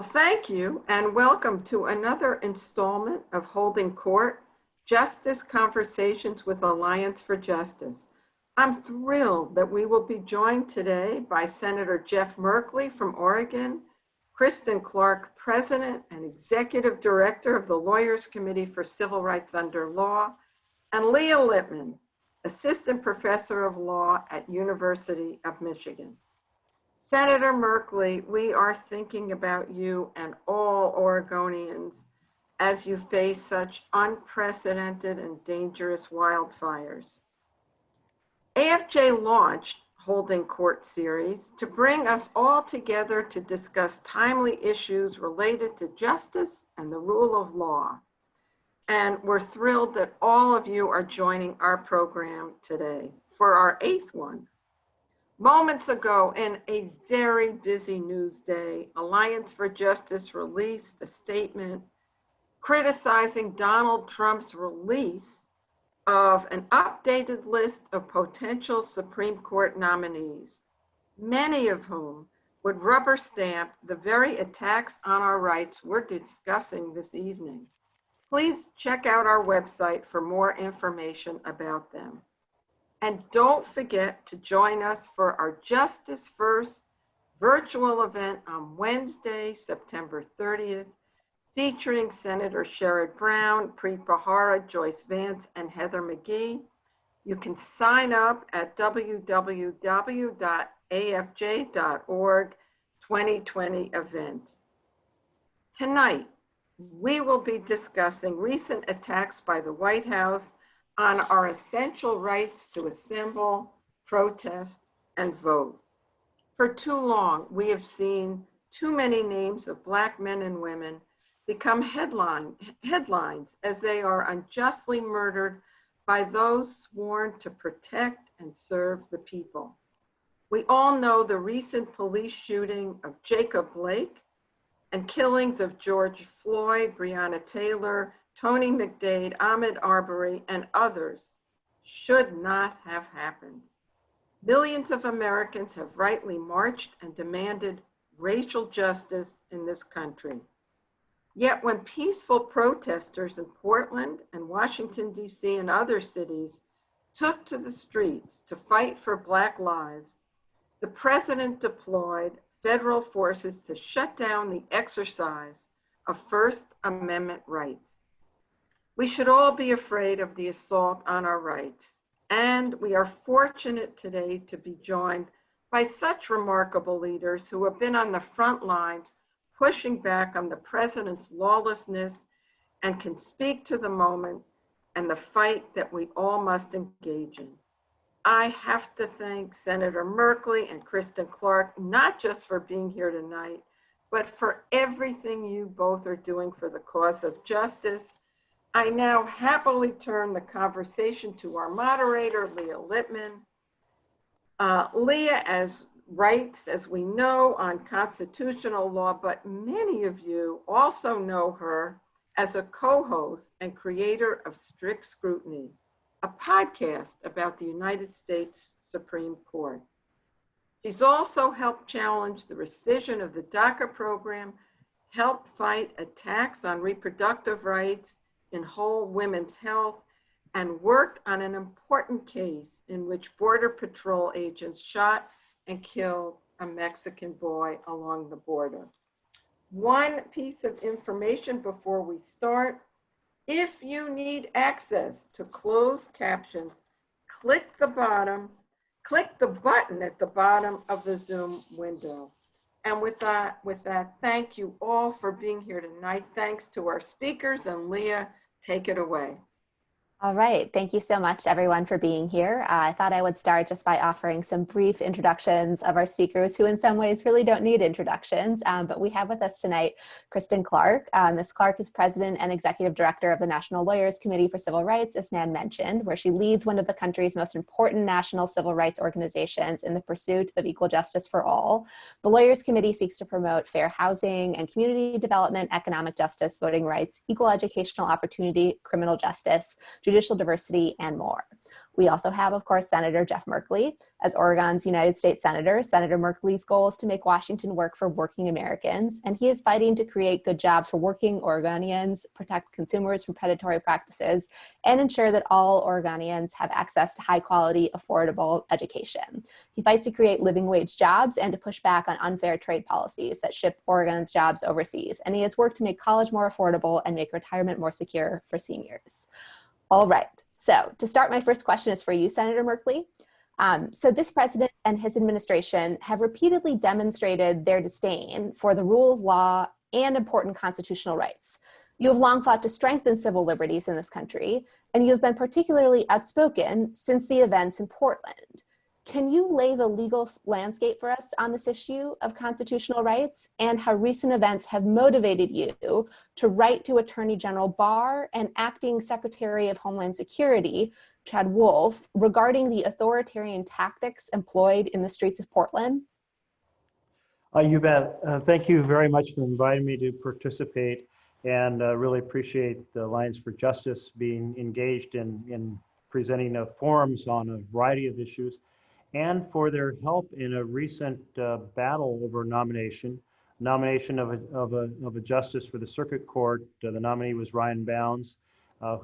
Thank you and welcome to another installment of Holding Court, Justice Conversations with Alliance for Justice. I'm thrilled that we will be joined today by Senator Jeff Merkley from Oregon, Kristen Clarke, President and Executive Director of the Lawyers Committee for Civil Rights Under Law, and Leah Lippmann, Assistant Professor of Law at University of Michigan. Senator Merkley, we are thinking about you and all Oregonians as you face such unprecedented and dangerous wildfires. AFJ launched Holding Court series to bring us all together to discuss timely issues related to justice and the rule of law. And we're thrilled that all of you are joining our program today for our 8th one. Moments ago, in a very busy news day, Alliance for Justice released a statement criticizing Donald Trump's release of an updated list of potential Supreme Court nominees, many of whom would rubber stamp the very attacks on our rights we're discussing this evening. Please check out our website for more information about them. And don't forget to join us for our Justice First virtual event on Wednesday, September 30th, featuring Senator Sherrod Brown, Preet Bharara, Joyce Vance, and Heather McGhee. You can sign up at www.afj.org 2020 event. Tonight, we will be discussing recent attacks by the White House on our essential rights to assemble, protest, and vote. For too long, we have seen too many names of Black men and women become headlines as they are unjustly murdered by those sworn to protect and serve the people. We all know the recent police shooting of Jacob Blake and killings of George Floyd, Breonna Taylor, Tony McDade, Ahmaud Arbery, and others should not have happened. Millions of Americans have rightly marched and demanded racial justice in this country. Yet when peaceful protesters in Portland and Washington, D.C. and other cities took to the streets to fight for Black lives, the president deployed federal forces to shut down the exercise of First Amendment rights. We should all be afraid of the assault on our rights, and we are fortunate today to be joined by such remarkable leaders who have been on the front lines pushing back on the president's lawlessness and can speak to the moment and the fight that we all must engage in. I have to thank Senator Merkley and Kristen Clarke, not just for being here tonight, but for everything you both are doing for the cause of justice. I now happily turn the conversation to our moderator, Leah Lippmann. Leah writes, as we know, on constitutional law, but many of you also know her as a co-host and creator of Strict Scrutiny, a podcast about the United States Supreme Court. She's also helped challenge the rescission of the DACA program, helped fight attacks on reproductive rights in whole women's health, and worked on an important case in which Border Patrol agents shot and killed a Mexican boy along the border. One piece of information before we start: if you need access to closed captions, click the button at the bottom of the Zoom window. And with that, thank you all for being here tonight. Thanks to our speakers, and Leah, take it away. All right. Thank you so much, everyone, for being here. I thought I would start just by offering some brief introductions of our speakers who in some ways really don't need introductions, but we have with us tonight Kristen Clarke. Ms. Clarke is President and Executive Director of the National Lawyers Committee for Civil Rights, as Nan mentioned, where she leads one of the country's most important national civil rights organizations in the pursuit of equal justice for all. The Lawyers Committee seeks to promote fair housing and community development, economic justice, voting rights, equal educational opportunity, criminal justice, judicial diversity, and more. We also have, of course, Senator Jeff Merkley. As Oregon's United States Senator, Senator Merkley's goal is to make Washington work for working Americans, and he is fighting to create good jobs for working Oregonians, protect consumers from predatory practices, and ensure that all Oregonians have access to high-quality, affordable education. He fights to create living wage jobs and to push back on unfair trade policies that ship Oregon's jobs overseas, and he has worked to make college more affordable and make retirement more secure for seniors. All right. So to start, my first question is for you, Senator Merkley. So this president and his administration have repeatedly demonstrated their disdain for the rule of law and important constitutional rights. You have long fought to strengthen civil liberties in this country, and you have been particularly outspoken since the events in Portland. Can you lay the legal landscape for us on this issue of constitutional rights and how recent events have motivated you to write to Attorney General Barr and Acting Secretary of Homeland Security, Chad Wolf, regarding the authoritarian tactics employed in the streets of Portland? You bet. Thank you very much for inviting me to participate, and really appreciate the Alliance for Justice being engaged in presenting forums on a variety of issues, and for their help in a recent battle over nomination of a justice for the circuit court. The nominee was Ryan Bounds,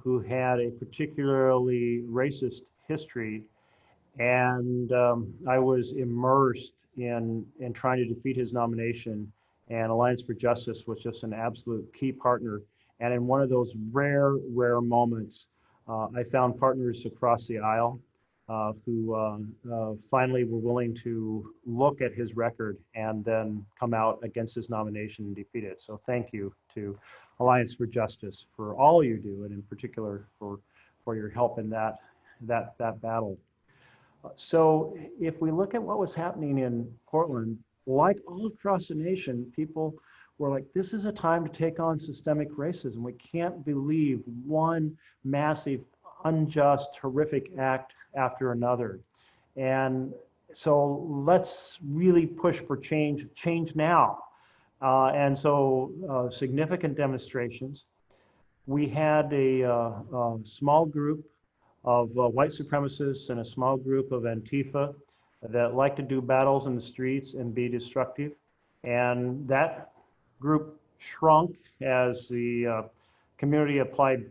who had a particularly racist history, and I was immersed in trying to defeat his nomination, and Alliance for Justice was just an absolute key partner. And in one of those rare moments, I found partners across the aisle who finally were willing to look at his record and then come out against his nomination and defeat it. So thank you to Alliance for Justice for all you do, and in particular for your help in that battle. So if we look at what was happening in Portland, like all across the nation, people were like, this is a time to take on systemic racism. We can't believe one massive, unjust, horrific act after another. And so let's really push for change now. And so significant demonstrations. We had a small group of white supremacists and a small group of Antifa that like to do battles in the streets and be destructive. And that group shrunk as the community applied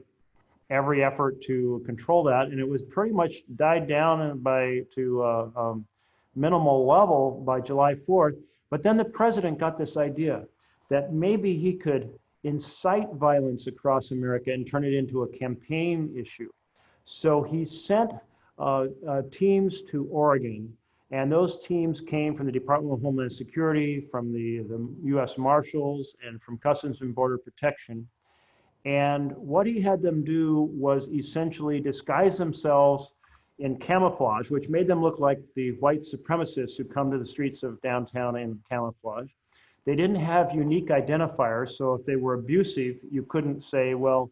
every effort to control that, and it was pretty much died down to minimal level by July 4th. But then the president got this idea that maybe he could incite violence across America and turn it into a campaign issue. So he sent teams to Oregon, and those teams came from the Department of Homeland Security, from the U.S. Marshals, and from Customs and Border Protection. And what he had them do was essentially disguise themselves in camouflage, which made them look like the white supremacists who come to the streets of downtown in camouflage. They didn't have unique identifiers, so if they were abusive, you couldn't say, well,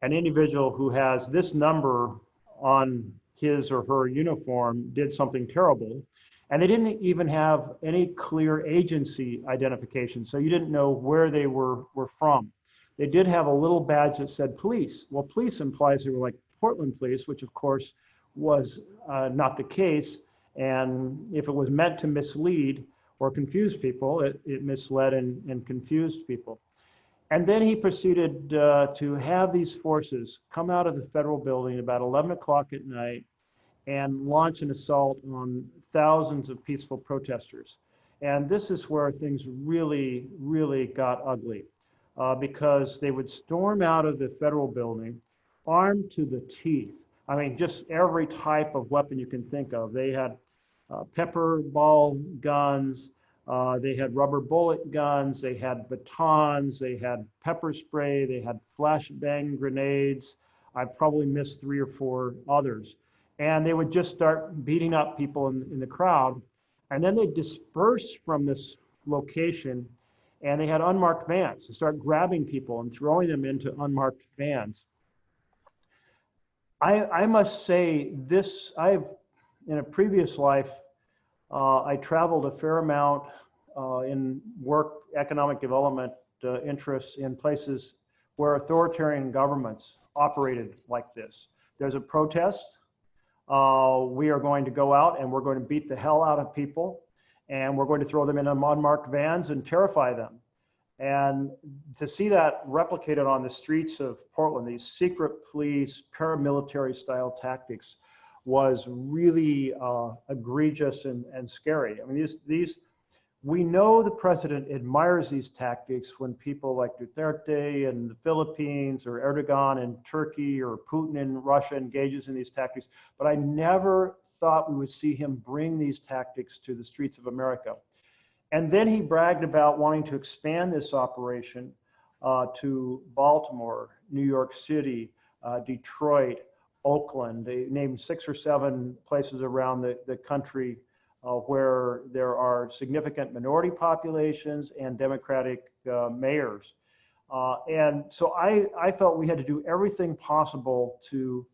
an individual who has this number on his or her uniform did something terrible. And they didn't even have any clear agency identification, so you didn't know where they were from. They did have a little badge that said police. Well, police implies they were like Portland police, which of course was not the case. And if it was meant to mislead or confuse people, it misled and confused people. And then he proceeded to have these forces come out of the federal building about 11 o'clock at night and launch an assault on thousands of peaceful protesters. And this is where things really, really got ugly. Because they would storm out of the federal building armed to the teeth. I mean, just every type of weapon you can think of. They had pepper ball guns, they had rubber bullet guns, they had batons, they had pepper spray, they had flashbang grenades. I probably missed 3 or 4 others. And they would just start beating up people in the crowd. And then they'd disperse from this location, and they had unmarked vans to start grabbing people and throwing them into unmarked vans. I must say this, in a previous life, I traveled a fair amount in work, economic development interests in places where authoritarian governments operated like this. There's a protest, we are going to go out and we're going to beat the hell out of people, and we're going to throw them in unmarked vans and terrify them. And to see that replicated on the streets of Portland, these secret police, paramilitary style tactics, was really egregious and scary. I mean, we know the president admires these tactics when people like Duterte in the Philippines or Erdogan in Turkey or Putin in Russia engages in these tactics, but I never thought we would see him bring these tactics to the streets of America. And then he bragged about wanting to expand this operation to Baltimore, New York City, Detroit, Oakland. They named 6 or 7 places around the country where there are significant minority populations and Democratic mayors. And so I felt we had to do everything possible to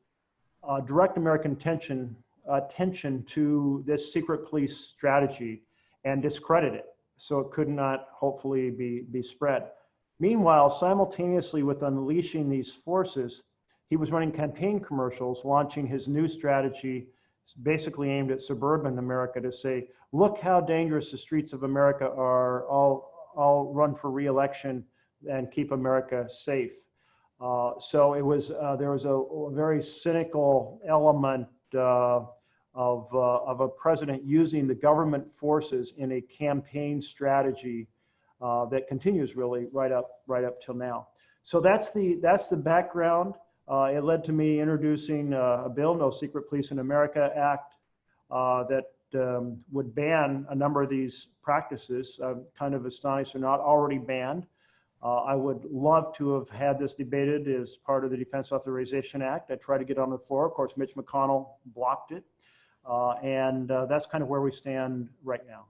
direct American attention to this secret police strategy and discredit it so it could not hopefully be spread. Meanwhile, simultaneously with unleashing these forces, he was running campaign commercials, launching his new strategy, basically aimed at suburban America, to say, look how dangerous the streets of America are, I'll run for re-election and keep America safe. So it was, there was a very cynical element of a president using the government forces in a campaign strategy that continues really right up till now. So that's the background. It led to me introducing a bill, No Secret Police in America Act, that would ban a number of these practices. I'm kind of astonished they're not already banned. I would love to have had this debated as part of the Defense Authorization Act. I tried to get on the floor. Of course, Mitch McConnell blocked it. And that's kind of where we stand right now.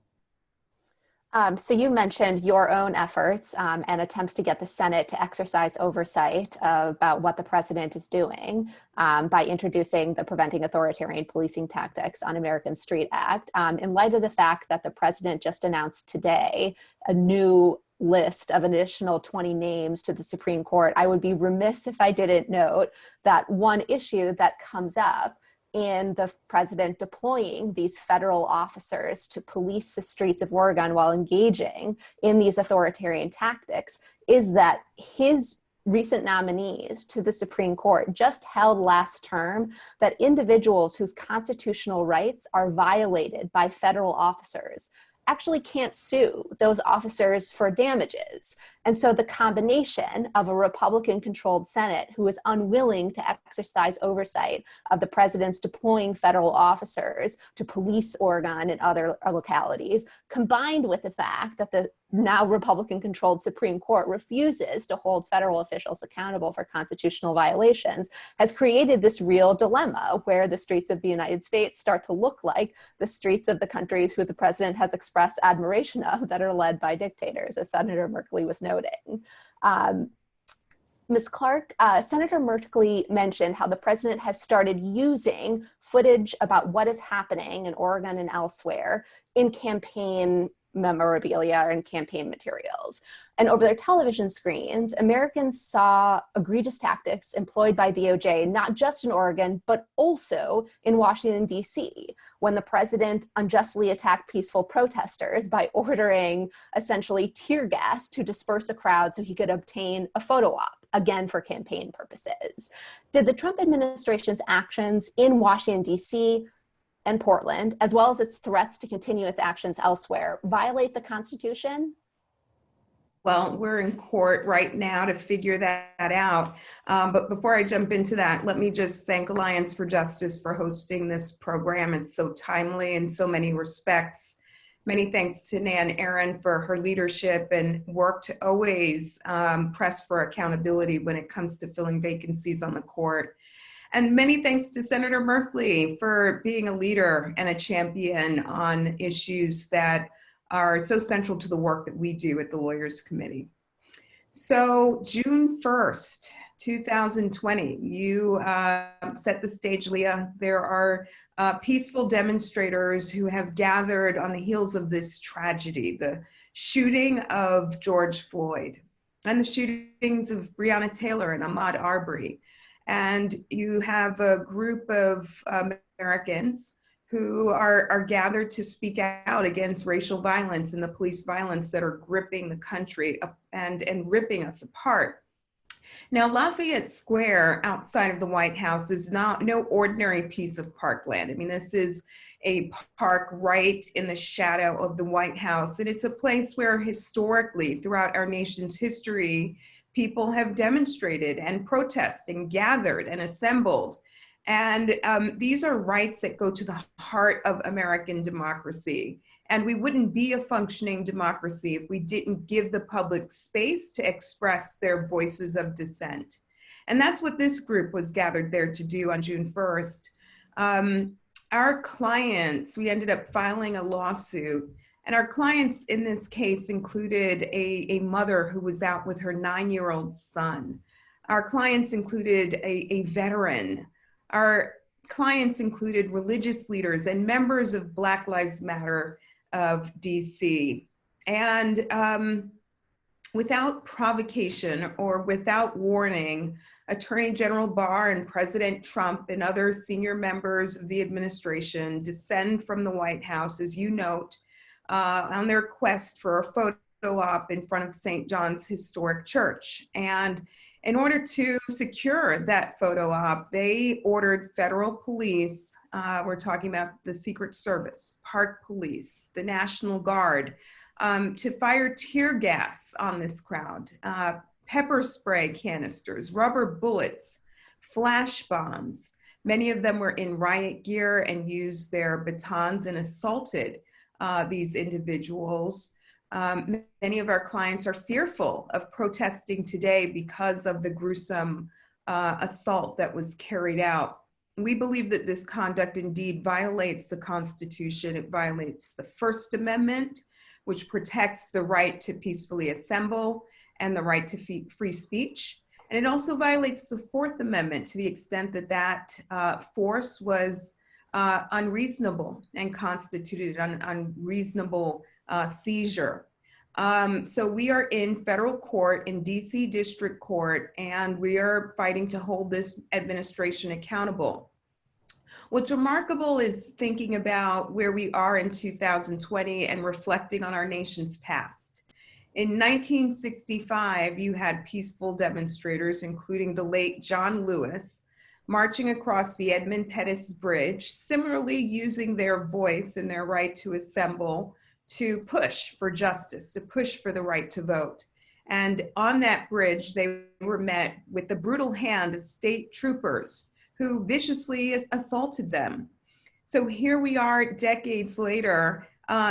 So you mentioned your own efforts and attempts to get the Senate to exercise oversight about what the president is doing by introducing the Preventing Authoritarian Policing Tactics on American Street Act. In light of the fact that the president just announced today a new list of an additional 20 names to the Supreme Court, I would be remiss if I didn't note that one issue that comes up in the president deploying these federal officers to police the streets of Oregon while engaging in these authoritarian tactics is that his recent nominees to the Supreme Court just held last term that individuals whose constitutional rights are violated by federal officers actually can't sue those officers for damages. And so the combination of a Republican-controlled Senate who is unwilling to exercise oversight of the president's deploying federal officers to police Oregon and other localities, combined with the fact that the now Republican-controlled Supreme Court refuses to hold federal officials accountable for constitutional violations, has created this real dilemma where the streets of the United States start to look like the streets of the countries who the president has expressed admiration of that are led by dictators, as Senator Merkley was noting. Ms. Clarke, Senator Merkley mentioned how the president has started using footage about what is happening in Oregon and elsewhere in campaign memorabilia and campaign materials. And over their television screens, Americans saw egregious tactics employed by DOJ, not just in Oregon, but also in Washington, D.C., when the president unjustly attacked peaceful protesters by ordering essentially tear gas to disperse a crowd so he could obtain a photo op, again for campaign purposes. Did the Trump administration's actions in Washington, D.C., and Portland, as well as its threats to continue its actions elsewhere, violate the Constitution? Well, we're in court right now to figure that out. But before I jump into that, let me just thank Alliance for Justice for hosting this program. It's so timely in so many respects. Many thanks to Nan Aaron for her leadership and work to always press for accountability when it comes to filling vacancies on the court. And many thanks to Senator Merkley for being a leader and a champion on issues that are so central to the work that we do at the Lawyers Committee. So June 1st, 2020, you set the stage, Leah. There are peaceful demonstrators who have gathered on the heels of this tragedy, the shooting of George Floyd and the shootings of Breonna Taylor and Ahmaud Arbery. And you have a group of Americans who are gathered to speak out against racial violence and the police violence that are gripping the country and ripping us apart. Now, Lafayette Square outside of the White House is no ordinary piece of parkland. I mean, this is a park right in the shadow of the White House, and it's a place where historically, throughout our nation's history, people have demonstrated and protested and gathered and assembled. And these are rights that go to the heart of American democracy. And we wouldn't be a functioning democracy if we didn't give the public space to express their voices of dissent. And that's what this group was gathered there to do on June 1st. Our clients, we ended up filing a lawsuit, and our clients in this case included a mother who was out with her 9-year-old son. Our clients included a veteran. Our clients included religious leaders and members of Black Lives Matter of DC. And without provocation or without warning, Attorney General Barr and President Trump and other senior members of the administration descend from the White House, as you note, on their quest for a photo op in front of St. John's Historic Church. And in order to secure that photo op, they ordered federal police, we're talking about the Secret Service, Park Police, the National Guard, to fire tear gas on this crowd, pepper spray canisters, rubber bullets, flash bombs. Many of them were in riot gear and used their batons and assaulted these individuals. Many of our clients are fearful of protesting today because of the gruesome assault that was carried out. We believe that this conduct indeed violates the Constitution. It violates the First Amendment, which protects the right to peacefully assemble and the right to free speech. And it also violates the Fourth Amendment to the extent that that force was unreasonable and constituted an unreasonable seizure. So we are in federal court, in DC District Court, and we are fighting to hold this administration accountable. What's remarkable is thinking about where we are in 2020 and reflecting on our nation's past. In 1965, you had peaceful demonstrators, including the late John Lewis, marching across the Edmund Pettus Bridge, similarly using their voice and their right to assemble to push for justice, to push for the right to vote. And on that bridge, they were met with the brutal hand of state troopers who viciously assaulted them. So here we are decades later,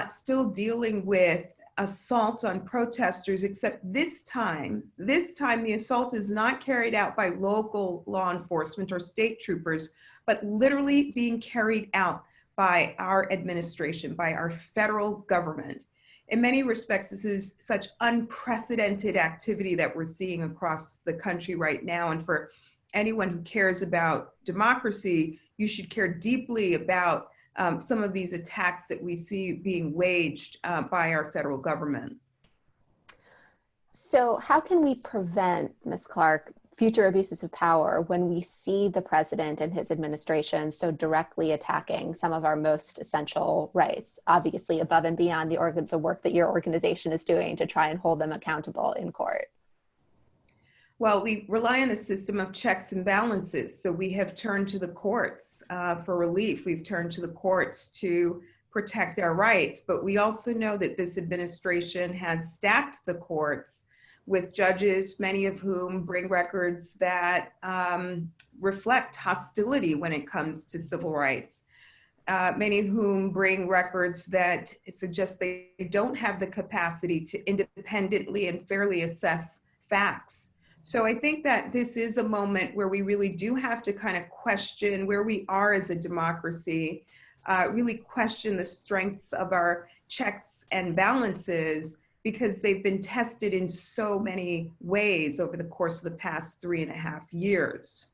still dealing with assaults on protesters, except this time the assault is not carried out by local law enforcement or state troopers, but literally being carried out by our administration, by our federal government. In many respects, this is such unprecedented activity that we're seeing across the country right now. And for anyone who cares about democracy, you should care deeply about some of these attacks that we see being waged by our federal government. So how can we prevent, Ms. Clarke, future abuses of power when we see the president and his administration so directly attacking some of our most essential rights, obviously above and beyond the work that your organization is doing to try and hold them accountable in court? Well, we rely on a system of checks and balances. So we have turned to the courts for relief. We've turned to the courts to protect our rights. But we also know that this administration has stacked the courts with judges, many of whom bring records that reflect hostility when it comes to civil rights. Many of whom bring records that suggest they don't have the capacity to independently and fairly assess facts. So I think that this is a moment where we really do have to kind of question where we are as a democracy, really question the strengths of our checks and balances, because they've been tested in so many ways over the course of the past 3.5 years.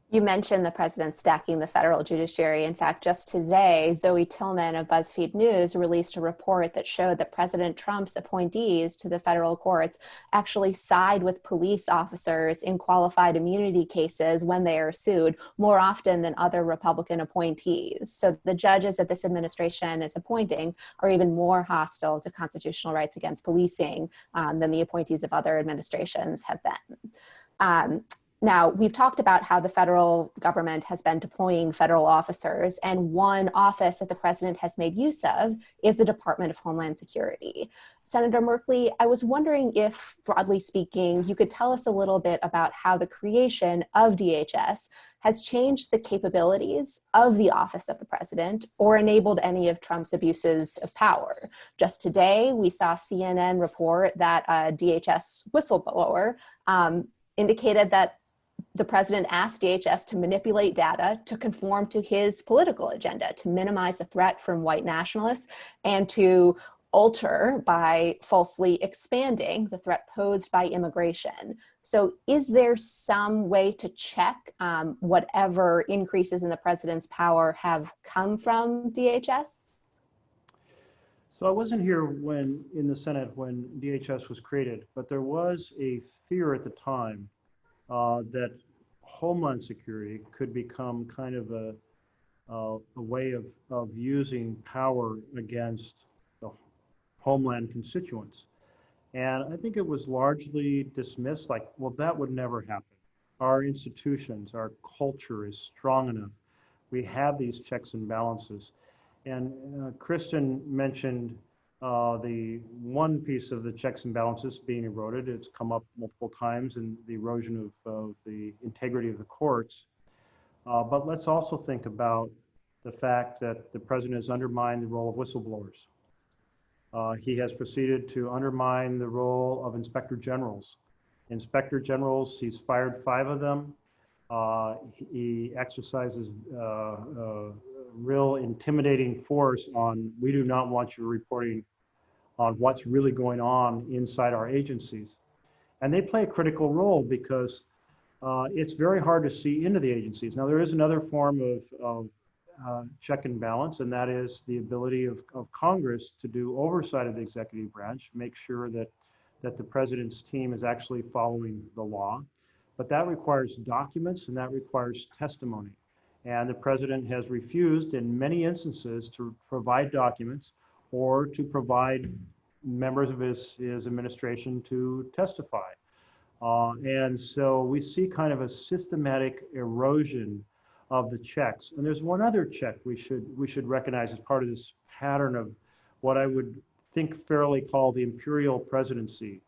You mentioned the president stacking the federal judiciary. In fact, just today, Zoe Tillman of BuzzFeed News released a report that showed that President Trump's appointees to the federal courts actually side with police officers in qualified immunity cases when they are sued more often than other Republican appointees. So the judges that this administration is appointing are even more hostile to constitutional rights against policing than the appointees of other administrations have been. Now, we've talked about how the federal government has been deploying federal officers, and one office that the president has made use of is the Department of Homeland Security. Senator Merkley, I was wondering if, broadly speaking, you could tell us a little bit about how the creation of DHS has changed the capabilities of the office of the president or enabled any of Trump's abuses of power. Just today, we saw CNN report that a DHS whistleblower indicated that the president asked DHS to manipulate data to conform to his political agenda, to minimize the threat from white nationalists, and to alter by falsely expanding the threat posed by immigration. So is there some way to check whatever increases in the president's power have come from DHS? So I wasn't here in the Senate when DHS was created, but there was a fear at the time that Homeland Security could become kind of a way of using power against the Homeland constituents. And I think it was largely dismissed like, well, that would never happen. Our institutions, our culture is strong enough. We have these checks and balances. And Kristen mentioned the one piece of the checks and balances being eroded. It's come up multiple times in the erosion of the integrity of the courts. But let's also think about the fact that the president has undermined the role of whistleblowers. He has proceeded to undermine the role of inspector generals. Inspector generals, he's fired 5 of them. He exercises real intimidating force on, we do not want you reporting on what's really going on inside our agencies. And they play a critical role because it's very hard to see into the agencies. Now, there is another form of check and balance, and that is the ability of Congress to do oversight of the executive branch, make sure that the president's team is actually following the law. But that requires documents and that requires testimony. And the president has refused in many instances to provide documents or to provide members of his administration to testify. And so we see kind of a systematic erosion of the checks. And there's one other check we should recognize as part of this pattern of what I would think fairly call the Imperial Presidency.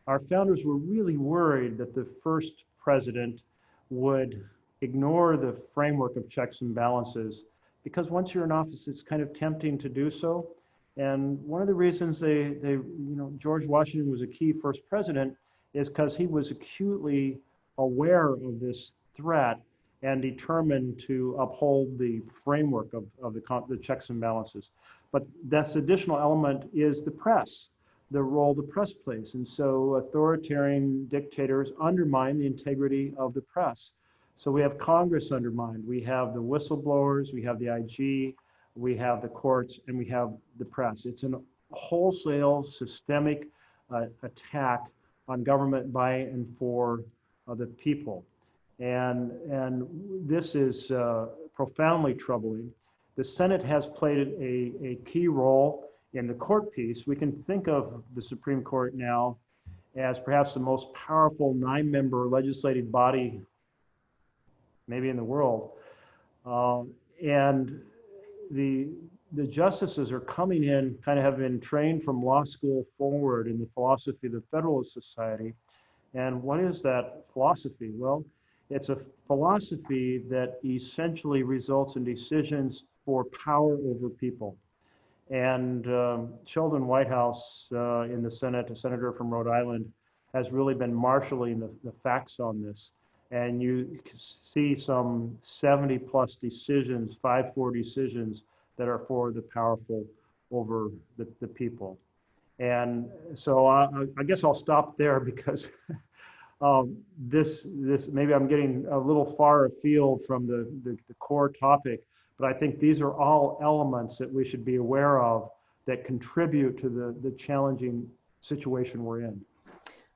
Our founders were really worried that the first president would ignore the framework of checks and balances because once you're in office, it's kind of tempting to do so. And one of the reasons George Washington was a key first president is because he was acutely aware of this threat and determined to uphold the framework of the checks and balances. But this additional element is the press, the role the press plays. And so authoritarian dictators undermine the integrity of the press. So we have Congress undermined, we have the whistleblowers, we have the IG, we have the courts, and we have the press. It's a wholesale systemic attack on government by and for the people. And this is profoundly troubling. The Senate has played a key role in the court piece. We can think of the Supreme Court now as perhaps the most powerful 9-member legislative body maybe in the world. And the justices are coming in, kind of have been trained from law school forward in the philosophy of the Federalist Society. And what is that philosophy? Well, it's a philosophy that essentially results in decisions for power over people. And Sheldon Whitehouse in the Senate, a senator from Rhode Island, has really been marshaling the facts on this. And you see some 70 plus decisions, 5-4 decisions that are for the powerful over the people. And so I guess I'll stop there because this maybe I'm getting a little far afield from the core topic, but I think these are all elements that we should be aware of that contribute to the challenging situation we're in.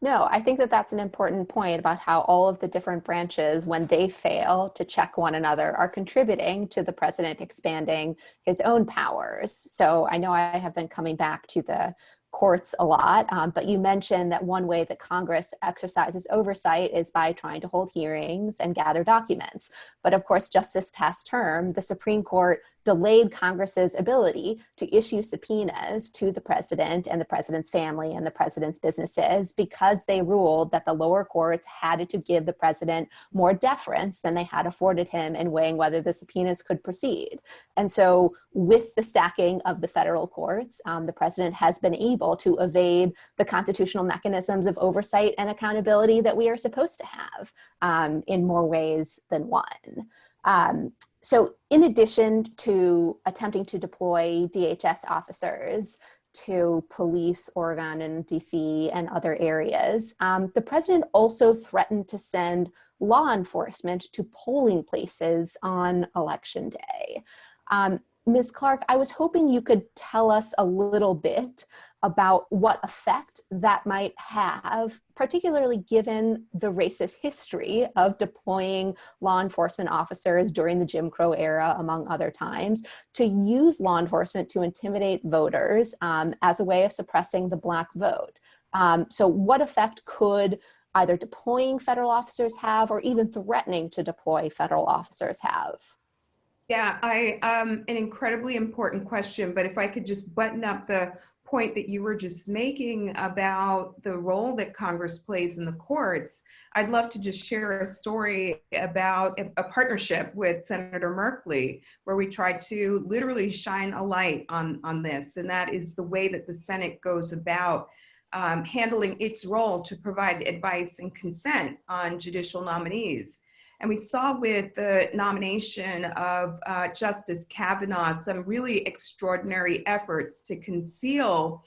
No, I think that that's an important point about how all of the different branches, when they fail to check one another, are contributing to the president expanding his own powers. So I know I have been coming back to the courts a lot, but you mentioned that one way that Congress exercises oversight is by trying to hold hearings and gather documents. But of course, just this past term, the Supreme Court delayed Congress's ability to issue subpoenas to the president and the president's family and the president's businesses because they ruled that the lower courts had to give the president more deference than they had afforded him in weighing whether the subpoenas could proceed. And so with the stacking of the federal courts, the president has been able to evade the constitutional mechanisms of oversight and accountability that we are supposed to have in more ways than one. So in addition to attempting to deploy DHS officers to police Oregon and DC and other areas, the president also threatened to send law enforcement to polling places on Election Day. Ms. Clarke, I was hoping you could tell us a little bit about what effect that might have, particularly given the racist history of deploying law enforcement officers during the Jim Crow era, among other times, to use law enforcement to intimidate voters as a way of suppressing the Black vote. So what effect could either deploying federal officers have or even threatening to deploy federal officers have? Yeah, an incredibly important question, but if I could just button up the point that you were just making about the role that Congress plays in the courts, I'd love to just share a story about a partnership with Senator Merkley, where we tried to literally shine a light on this, and that is the way that the Senate goes about handling its role to provide advice and consent on judicial nominees. And we saw with the nomination of Justice Kavanaugh some really extraordinary efforts to conceal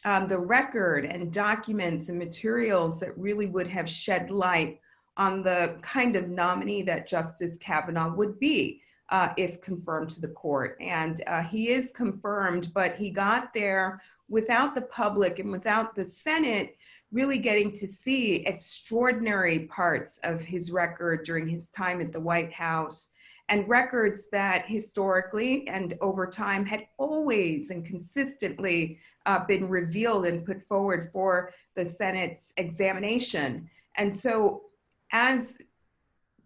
the record and documents and materials that really would have shed light on the kind of nominee that Justice Kavanaugh would be if confirmed to the court. And he is confirmed, but he got there without the public and without the Senate really getting to see extraordinary parts of his record during his time at the White House, and records that historically and over time had always and consistently been revealed and put forward for the Senate's examination. And so as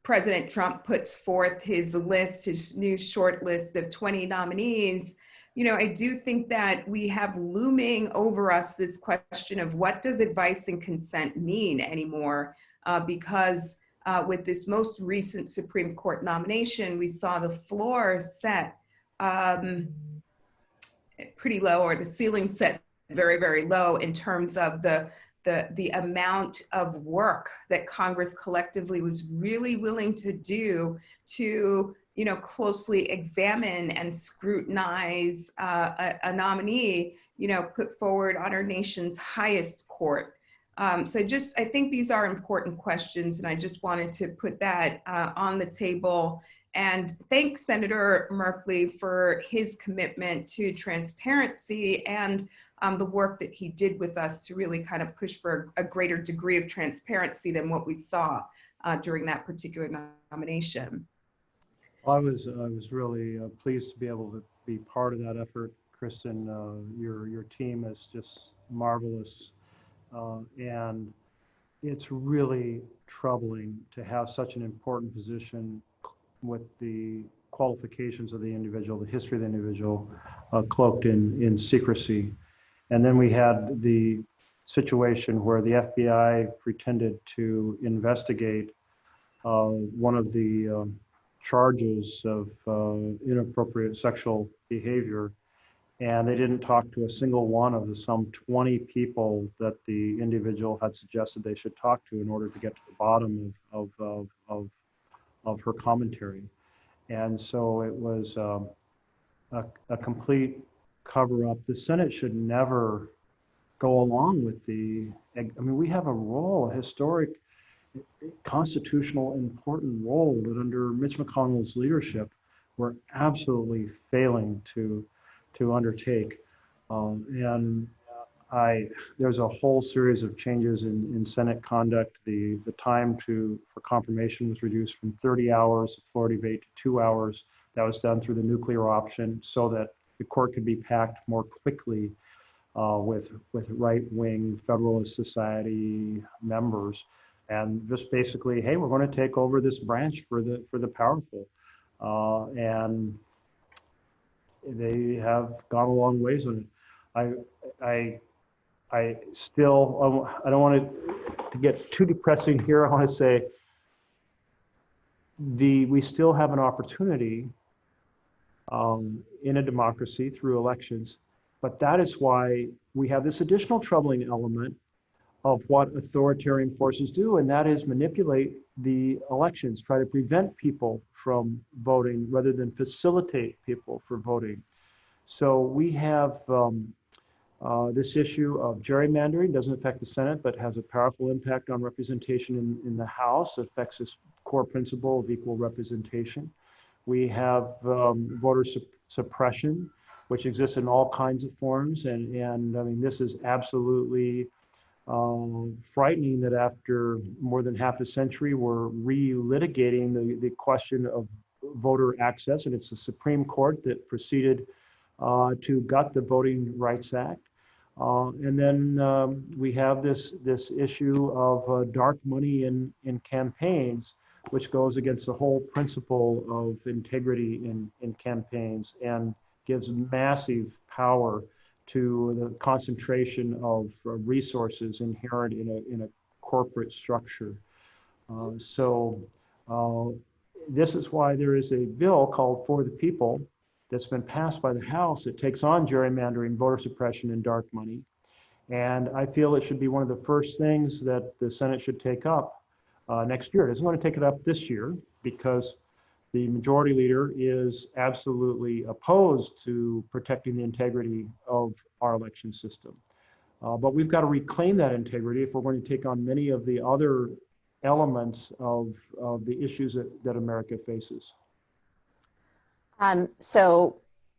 President Trump puts forth his list, his new short list of 20 nominees, you know, I do think that we have looming over us this question of what does advice and consent mean anymore? Because with this most recent Supreme Court nomination, we saw the floor set pretty low, or the ceiling set very, very low in terms of the amount of work that Congress collectively was really willing to do to, you know, closely examine and scrutinize a nominee, you know, put forward on our nation's highest court. So I think these are important questions, and I just wanted to put that on the table and thank Senator Merkley for his commitment to transparency and the work that he did with us to really kind of push for a greater degree of transparency than what we saw during that particular nomination. I was really pleased to be able to be part of that effort, Kristen. Your team is just marvelous, and it's really troubling to have such an important position with the qualifications of the individual, the history of the individual, cloaked in secrecy. And then we had the situation where the FBI pretended to investigate one of the charges of inappropriate sexual behavior, and they didn't talk to a single one of the some 20 people that the individual had suggested they should talk to in order to get to the bottom of her commentary. And so it was a complete cover-up. The Senate should never go along with I mean, we have a role, a historic constitutional important role that under Mitch McConnell's leadership, we're absolutely failing to undertake. And there's a whole series of changes in Senate conduct. The time for confirmation was reduced from 30 hours of floor debate to 2 hours. That was done through the nuclear option so that the court could be packed more quickly with right-wing Federalist Society members, and just basically, hey, we're going to take over this branch for the powerful, and they have gone a long ways on it. I still, I don't want it to get too depressing here. I want to say we still have an opportunity in a democracy through elections, but that is why we have this additional troubling element of what authoritarian forces do, and that is manipulate the elections, try to prevent people from voting rather than facilitate people for voting. So we have this issue of gerrymandering. Doesn't affect the Senate, but has a powerful impact on representation in the House. It affects this core principle of equal representation. We have voter suppression, which exists in all kinds of forms. And I mean, this is absolutely frightening that after more than half a century, we're re-litigating the question of voter access. And it's the Supreme Court that proceeded to gut the Voting Rights Act. And then we have this issue of dark money in campaigns, which goes against the whole principle of integrity in campaigns and gives massive power to the concentration of resources inherent in a corporate structure. So this is why there is a bill called For the People that's been passed by the House that takes on gerrymandering, voter suppression, and dark money. And I feel it should be one of the first things that the Senate should take up next year. It doesn't want to take it up this year because the majority leader is absolutely opposed to protecting the integrity of our election system. But we've got to reclaim that integrity if we're going to take on many of the other elements of the issues that America faces. So,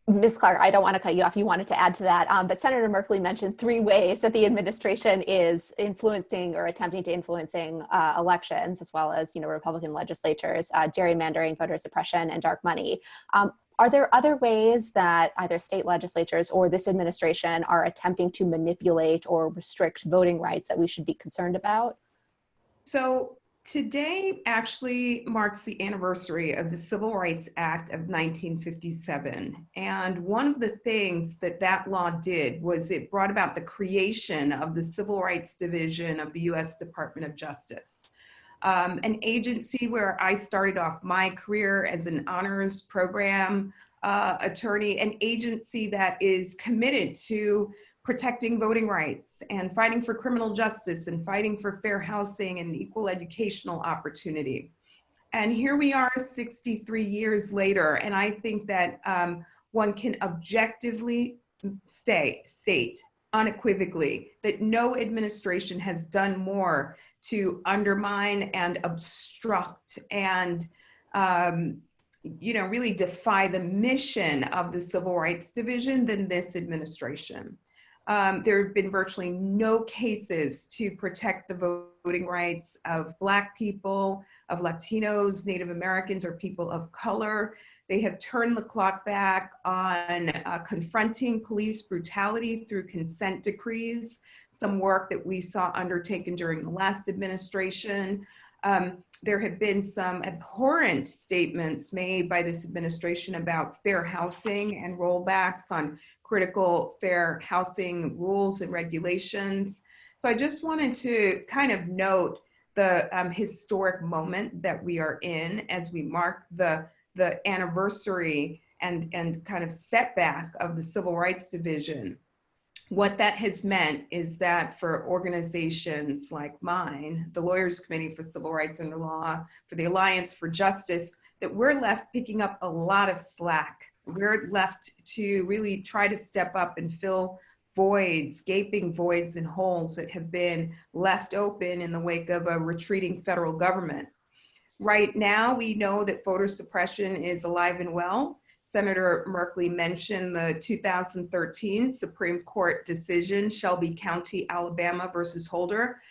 Ms. Clarke, I don't want to cut you off. You wanted to add to that, but Senator Merkley mentioned 3 ways that the administration is influencing or attempting to influencing elections, as well as, Republican legislatures, gerrymandering, voter suppression, and dark money. Are there other ways that either state legislatures or this administration are attempting to manipulate or restrict voting rights that we should be concerned about? So today actually marks the anniversary of the Civil Rights Act of 1957. And one of the things that law did was it brought about the creation of the Civil Rights Division of the U.S. Department of Justice, an agency where I started off my career as an honors program attorney, an agency that is committed to protecting voting rights and fighting for criminal justice and fighting for fair housing and equal educational opportunity. And here we are 63 years later, and I think that one can objectively state unequivally that no administration has done more to undermine and obstruct and really defy the mission of the Civil Rights Division than this administration. There have been virtually no cases to protect the voting rights of Black people, of Latinos, Native Americans, or people of color. They have turned the clock back on confronting police brutality through consent decrees, some work that we saw undertaken during the last administration. There have been some abhorrent statements made by this administration about fair housing and rollbacks on critical fair housing rules and regulations. So I just wanted to kind of note the historic moment that we are in as we mark the anniversary and kind of setback of the Civil Rights Division. What that has meant is that for organizations like mine, the Lawyers Committee for Civil Rights and Law, for the Alliance for Justice, that we're left picking up a lot of slack. We're left to really try to step up and fill voids, gaping voids and holes that have been left open in the wake of a retreating federal government. Right now, we know that voter suppression is alive and well. Senator Merkley mentioned the 2013 Supreme Court decision, Shelby County, Alabama versus Holder,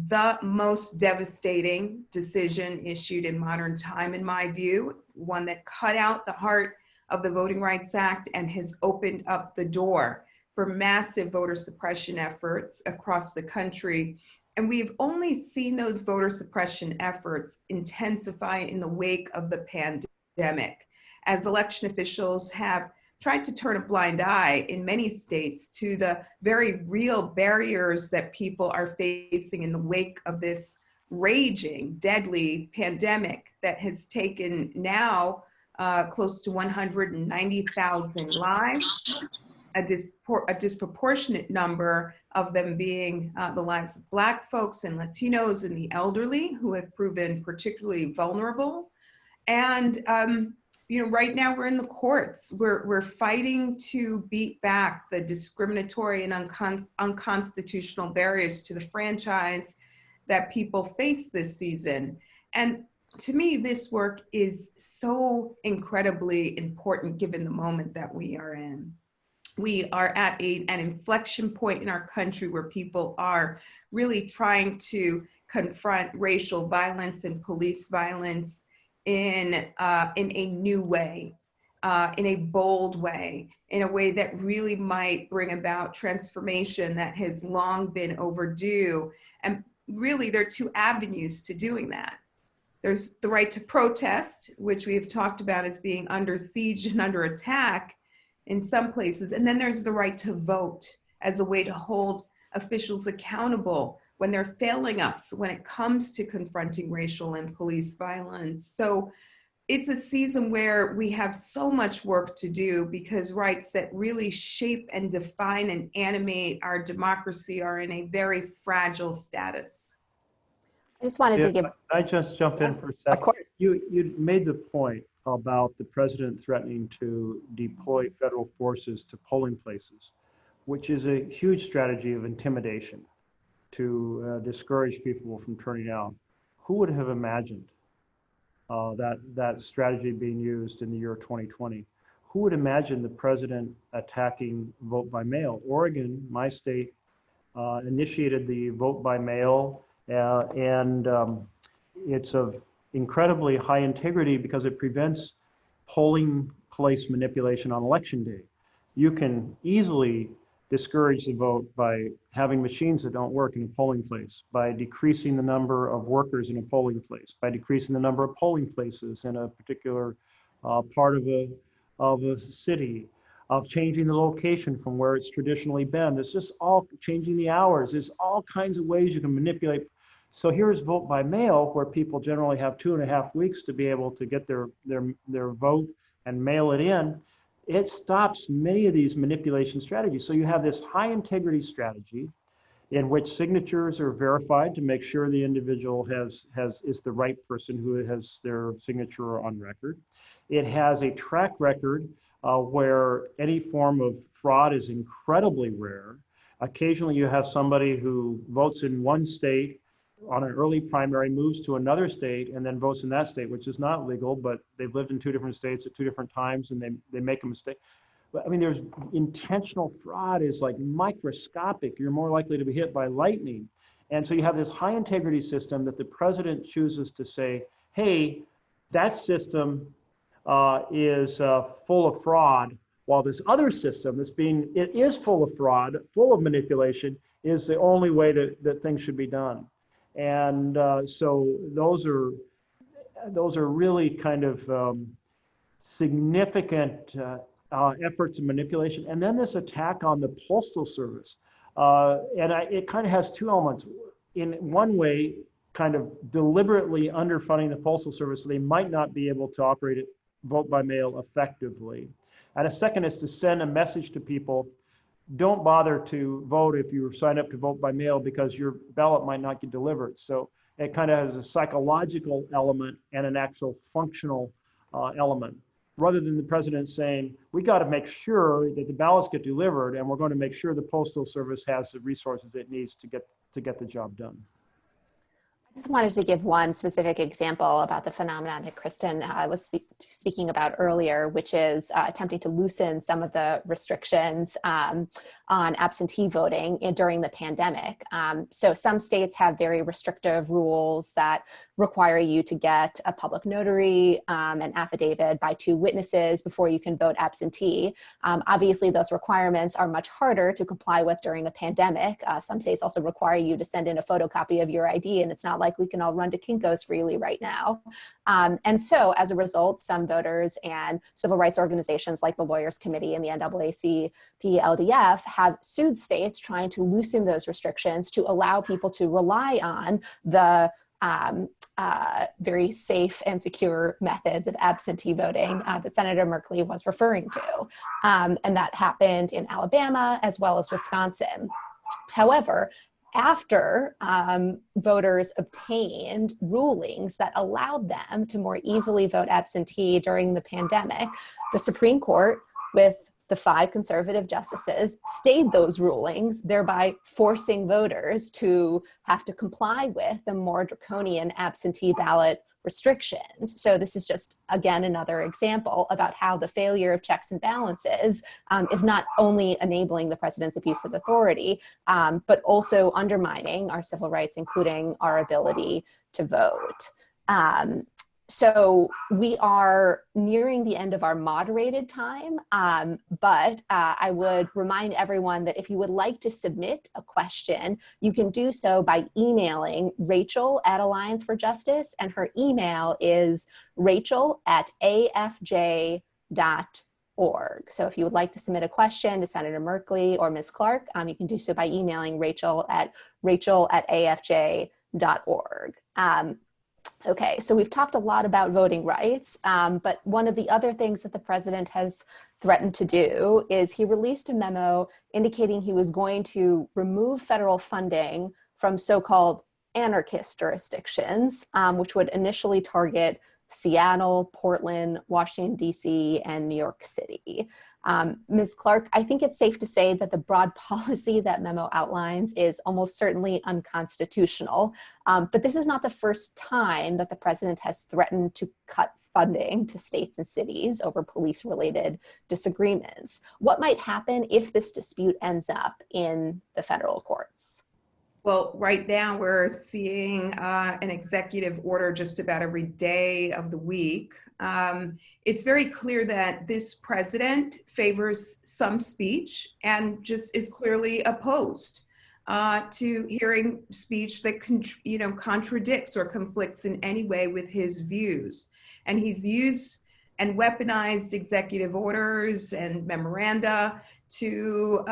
the most devastating decision issued in modern time, in my view, one that cut out the heart of the Voting Rights Act and has opened up the door for massive voter suppression efforts across the country. And we've only seen those voter suppression efforts intensify in the wake of the pandemic, as election officials have tried to turn a blind eye in many states to the very real barriers that people are facing in the wake of this raging, deadly pandemic that has taken now close to 190,000 lives, a disproportionate number of them being the lives of Black folks and Latinos and the elderly, who have proven particularly vulnerable. And right now we're in the courts. We're fighting to beat back the discriminatory and unconstitutional barriers to the franchise that people face this season. And to me, this work is so incredibly important given the moment that we are in. We are at an inflection point in our country where people are really trying to confront racial violence and police violence in a new way, in a bold way, in a way that really might bring about transformation that has long been overdue. And really, there are two avenues to doing that. There's the right to protest, which we have talked about as being under siege and under attack in some places. And then there's the right to vote as a way to hold officials accountable when they're failing us when it comes to confronting racial and police violence. So it's a season where we have so much work to do because rights that really shape and define and animate our democracy are in a very fragile status. I just wanted to give. I just jump in for a second. Of course. You made the point about the president threatening to deploy federal forces to polling places, which is a huge strategy of intimidation to discourage people from turning out. Who would have imagined that strategy being used in the year 2020? Who would imagine the president attacking vote by mail? Oregon, my state, initiated the vote by mail, and it's of incredibly high integrity because it prevents polling place manipulation on election day. You can easily discourage the vote by having machines that don't work in a polling place, by decreasing the number of workers in a polling place, by decreasing the number of polling places in a particular part of a city, of changing the location from where it's traditionally been. There's just all changing the hours. There's all kinds of ways you can manipulate. So here's vote by mail, where people generally have 2.5 weeks to be able to get their vote and mail it in. It stops many of these manipulation strategies. So you have this high integrity strategy in which signatures are verified to make sure the individual is the right person who has their signature on record. It has a track record where any form of fraud is incredibly rare. Occasionally you have somebody who votes in one state on an early primary, moves to another state and then votes in that state, which is not legal, but they've lived in 2 different states at 2 different times and they make a mistake. But I mean, there's intentional fraud is like microscopic. You're more likely to be hit by lightning. And so you have this high integrity system that the president chooses to say, hey, that system is full of fraud, while this other system it is full of fraud, full of manipulation, is the only way that things should be done. And so those are really kind of significant efforts of manipulation. And then this attack on the Postal Service. It kind of has 2 elements. In one way, kind of deliberately underfunding the Postal Service so they might not be able to operate it vote by mail effectively. And a second is to send a message to people: don't bother to vote if you sign up to vote by mail because your ballot might not get delivered. So it kind of has a psychological element and an actual functional element. rather than the president saying, we got to make sure that the ballots get delivered, and we're going to make sure the Postal Service has the resources it needs to get the job done. I just wanted to give one specific example about the phenomenon that Kristen was speaking about earlier, which is attempting to loosen some of the restrictions on absentee voting during the pandemic. So some states have very restrictive rules that require you to get a public notary, an affidavit by 2 witnesses before you can vote absentee. Obviously, those requirements are much harder to comply with during a pandemic. Some states also require you to send in a photocopy of your ID, and it's not like we can all run to Kinko's freely right now. And so as a result, some voters and civil rights organizations like the Lawyers Committee and the NAACP-LDF have sued states trying to loosen those restrictions to allow people to rely on the very safe and secure methods of absentee voting that Senator Merkley was referring to. And that happened in Alabama as well as Wisconsin. However, after voters obtained rulings that allowed them to more easily vote absentee during the pandemic, the Supreme Court, with the 5 conservative justices, stayed those rulings, thereby forcing voters to have to comply with the more draconian absentee ballot restrictions. So this is just, again, another example about how the failure of checks and balances is not only enabling the president's abuse of authority, but also undermining our civil rights, including our ability to vote. So we are nearing the end of our moderated time, but I would remind everyone that if you would like to submit a question, you can do so by emailing Rachel at Alliance for Justice, and her email is rachel@afj.org. So if you would like to submit a question to Senator Merkley or Ms. Clarke, you can do so by emailing rachel@afj.org. Okay, so we've talked a lot about voting rights, but one of the other things that the president has threatened to do is he released a memo indicating he was going to remove federal funding from so-called anarchist jurisdictions, which would initially target Seattle, Portland, Washington, D.C., and New York City. Ms. Clarke, I think it's safe to say that the broad policy that memo outlines is almost certainly unconstitutional, but this is not the first time that the president has threatened to cut funding to states and cities over police-related disagreements. What might happen if this dispute ends up in the federal courts? Well, right now we're seeing an executive order just about every day of the week. It's very clear that this president favors some speech and just is clearly opposed to hearing speech that contradicts or conflicts in any way with his views. And he's used and weaponized executive orders and memoranda to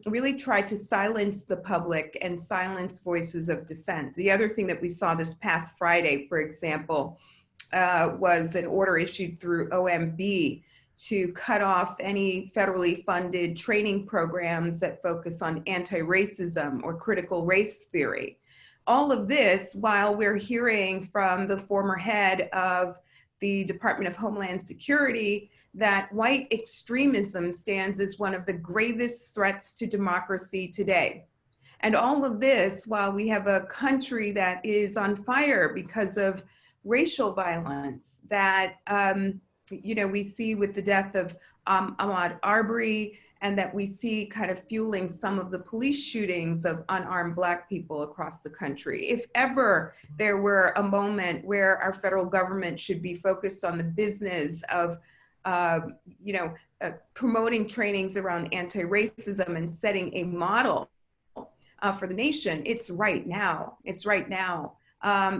really try to silence the public and silence voices of dissent. The other thing that we saw this past Friday, for example, was an order issued through OMB to cut off any federally funded training programs that focus on anti-racism or critical race theory. All of this while we're hearing from the former head of the Department of Homeland Security that white extremism stands as one of the gravest threats to democracy today. And all of this while we have a country that is on fire because of racial violence that we see with the death of Ahmaud Arbery, and that we see kind of fueling some of the police shootings of unarmed Black people across the country. If ever there were a moment where our federal government should be focused on the business of promoting trainings around anti-racism and setting a model for the nation, it's right now. It's right now.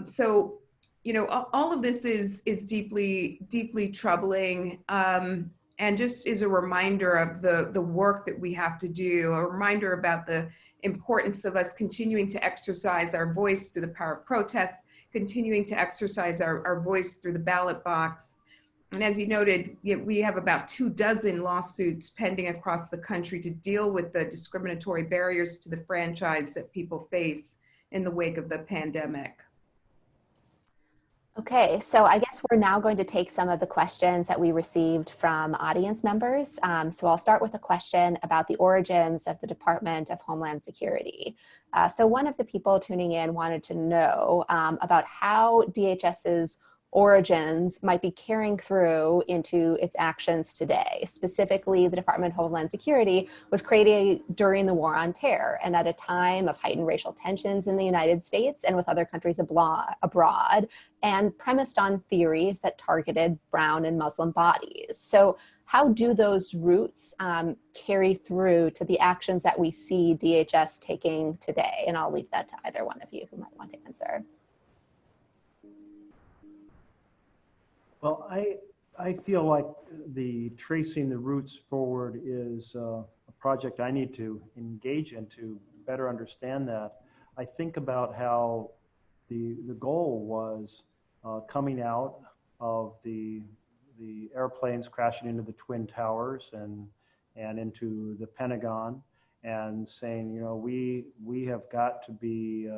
So, all of this is deeply, deeply troubling, and just is a reminder of the work that we have to do, a reminder about the importance of us continuing to exercise our voice through the power of protest, continuing to exercise our voice through the ballot box. And as you noted, we have about 24 lawsuits pending across the country to deal with the discriminatory barriers to the franchise that people face in the wake of the pandemic. Okay, so I guess we're now going to take some of the questions that we received from audience members. So I'll start with a question about the origins of the Department of Homeland Security. So one of the people tuning in wanted to know about how DHS's origins might be carrying through into its actions today. Specifically, the Department of Homeland Security was created during the War on Terror and at a time of heightened racial tensions in the United States and with other countries abroad, and premised on theories that targeted brown and Muslim bodies. So how do those roots carry through to the actions that we see DHS taking today? And I'll leave that to either one of you who might want to answer. Well, I feel like the tracing the roots forward is a project I need to engage in to better understand that. I think about how the goal was coming out of the airplanes crashing into the Twin Towers and into the Pentagon, and saying, you know, we have got to be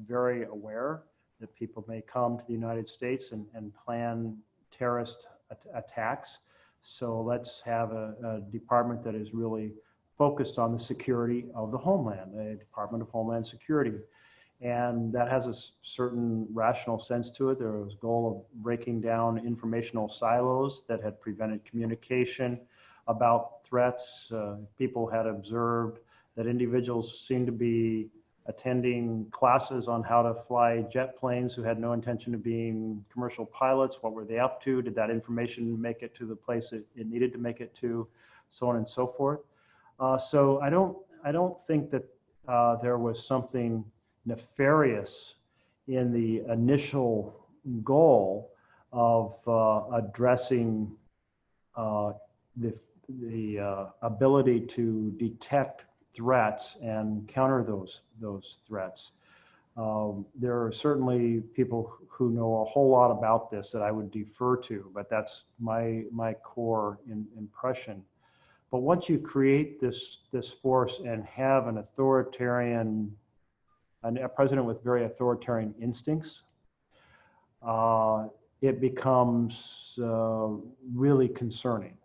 very aware that people may come to the United States and plan terrorist attacks. So let's have a department that is really focused on the security of the homeland, a Department of Homeland Security. And that has a certain rational sense to it. There was a goal of breaking down informational silos that had prevented communication about threats. People had observed that individuals seemed to be attending classes on how to fly jet planes who had no intention of being commercial pilots. What were they up to? Did that information make it to the place it needed to make it to? So on and so forth. So I don't think that there was something nefarious in the initial goal of addressing the ability to detect threats and counter those threats. There are certainly people who know a whole lot about this that I would defer to, but that's my core impression. But once you create this force and have an authoritarian, a president with very authoritarian instincts, it becomes really concerning.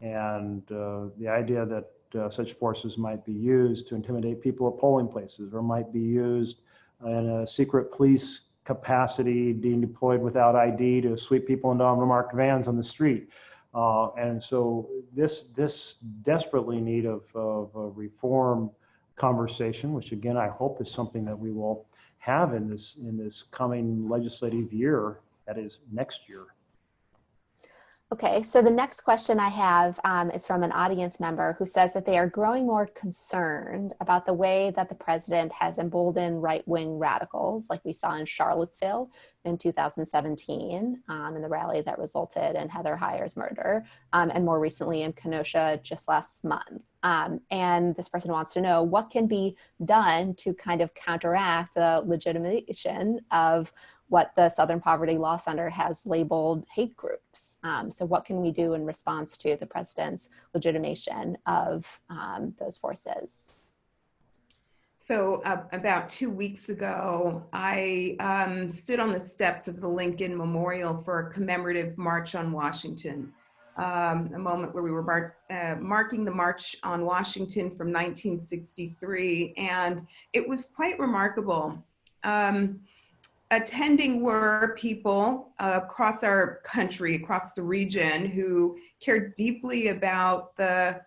And the idea that such forces might be used to intimidate people at polling places, or might be used in a secret police capacity being deployed without ID to sweep people into unmarked vans on the street. And so this desperately need of a reform conversation, which again, I hope is something that we will have in this coming legislative year, that is next year. Okay, so the next question I have is from an audience member who says that they are growing more concerned about the way that the president has emboldened right-wing radicals, like we saw in Charlottesville in 2017, in the rally that resulted in Heather Heyer's murder, and more recently in Kenosha just last month. And this person wants to know what can be done to kind of counteract the legitimation of what the Southern Poverty Law Center has labeled hate groups. So what can we do in response to the president's legitimation of those forces? So about 2 weeks ago, I stood on the steps of the Lincoln Memorial for a commemorative March on Washington, a moment where we were marking the March on Washington from 1963, and it was quite remarkable. Attending were people across our country, across the region, who cared deeply about the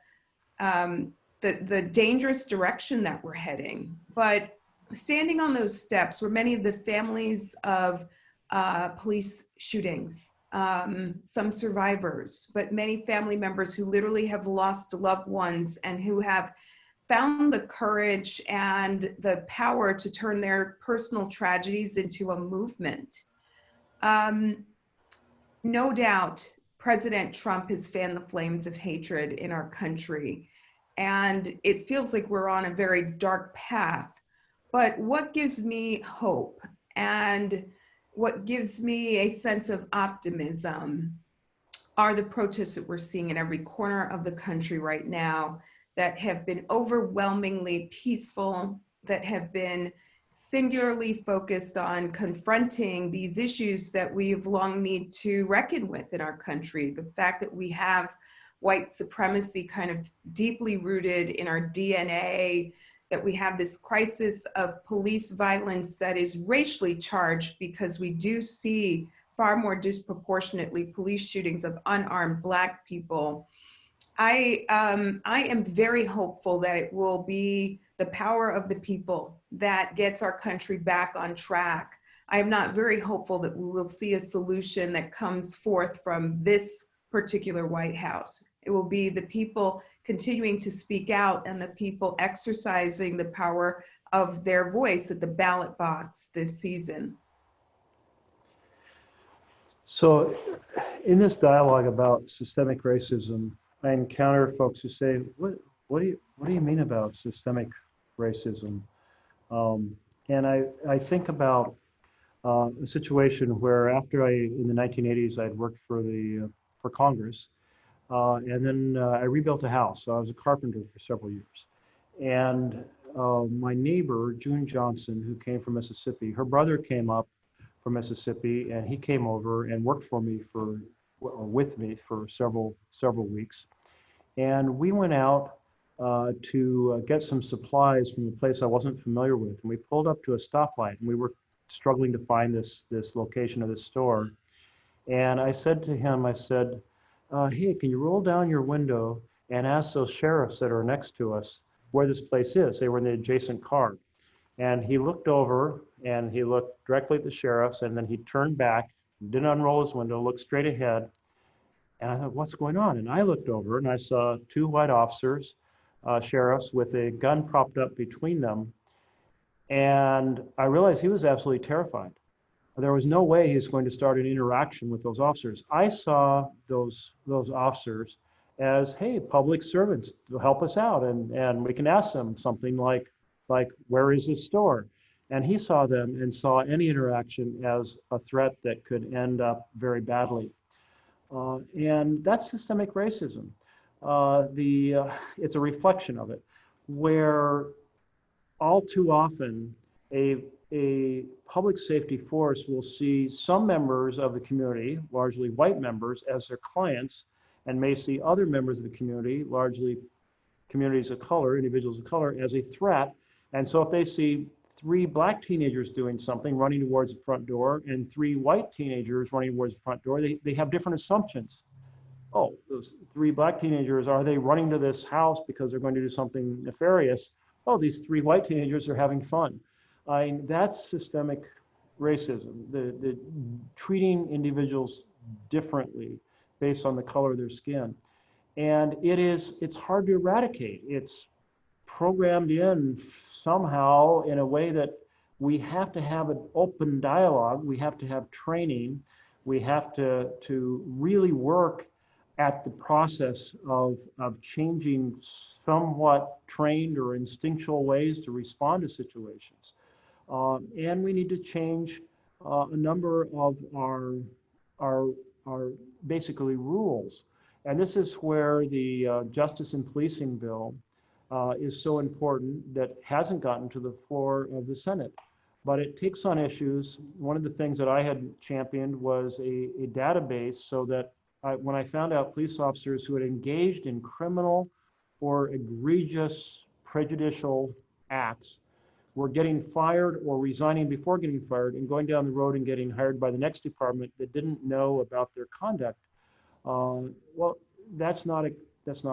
dangerous direction that we're heading. But standing on those steps were many of the families of police shootings, some survivors, but many family members who literally have lost loved ones and who have found the courage and the power to turn their personal tragedies into a movement. No doubt, President Trump has fanned the flames of hatred in our country, and it feels like we're on a very dark path. But what gives me hope and what gives me a sense of optimism are the protests that we're seeing in every corner of the country right now, that have been overwhelmingly peaceful, that have been singularly focused on confronting these issues that we've long need to reckon with in our country. The fact that we have white supremacy kind of deeply rooted in our DNA, that we have this crisis of police violence that is racially charged because we do see far more disproportionately police shootings of unarmed Black people. I am very hopeful that it will be the power of the people that gets our country back on track. I am not very hopeful that we will see a solution that comes forth from this particular White House. It will be the people continuing to speak out and the people exercising the power of their voice at the ballot box this season. So in this dialogue about systemic racism, I encounter folks who say, what do you mean about systemic racism? And I think about a situation where after in the 1980s, I'd worked for Congress, and then I rebuilt a house. So I was a carpenter for several years. And my neighbor, June Johnson, who came from Mississippi, her brother came up from Mississippi, and he came over and worked with me for several weeks. And we went out to get some supplies from a place I wasn't familiar with. And we pulled up to a stoplight, and we were struggling to find this location of this store. And I said to him, hey, can you roll down your window and ask those sheriffs that are next to us where this place is? They were in the adjacent car. And he looked over and he looked directly at the sheriffs, and then he turned back, didn't unroll his window, looked straight ahead. And I thought, what's going on? And I looked over and I saw two white officers, sheriffs, with a gun propped up between them. And I realized he was absolutely terrified. There was no way he was going to start an interaction with those officers. I saw those officers as, hey, public servants, to help us out, and we can ask them something like where is this store? And he saw them and saw any interaction as a threat that could end up very badly. And that's systemic racism. It's a reflection of it, where all too often a public safety force will see some members of the community, largely white members, as their clients, and may see other members of the community, largely communities of color, individuals of color, as a threat. And so if they see 3 Black teenagers doing something, running towards the front door, and 3 white teenagers running towards the front door, they have different assumptions. Oh, those 3 Black teenagers, are they running to this house because they're going to do something nefarious? Oh, these 3 white teenagers are having fun. That's systemic racism, the treating individuals differently based on the color of their skin. And it's hard to eradicate. It's programmed in somehow in a way that we have to have an open dialogue, we have to have training, we have to really work at the process of changing somewhat trained or instinctual ways to respond to situations. And we need to change a number of our basically rules. And this is where the Justice and Policing Bill is so important, that hasn't gotten to the floor of the Senate. But it takes on issues. One of the things that I had championed was a database, so that when I found out police officers who had engaged in criminal or egregious prejudicial acts were getting fired or resigning before getting fired and going down the road and getting hired by the next department that didn't know about their conduct. Well, that's not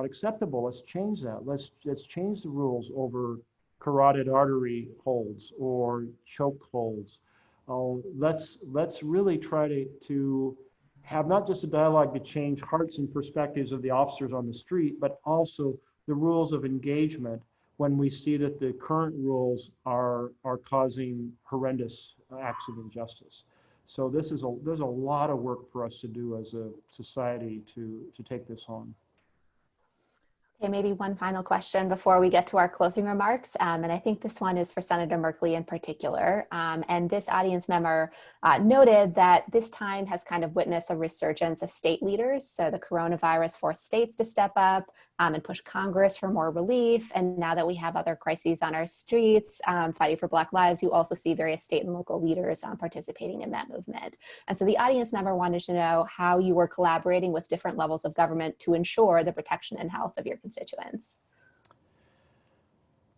acceptable. Let's change that. Let's change the rules over carotid artery holds or choke holds. Let's really try to have not just a dialogue to change hearts and perspectives of the officers on the street, but also the rules of engagement when we see that the current rules are causing horrendous acts of injustice. So there's a lot of work for us to do as a society to take this on. Okay, maybe one final question before we get to our closing remarks. And I think this one is for Senator Merkley in particular. And this audience member noted that this time has kind of witnessed a resurgence of state leaders. So the coronavirus forced states to step up and push Congress for more relief. And now that we have other crises on our streets, fighting for Black lives, you also see various state and local leaders participating in that movement. And so the audience member wanted to know how you were collaborating with different levels of government to ensure the protection and health of your constituents.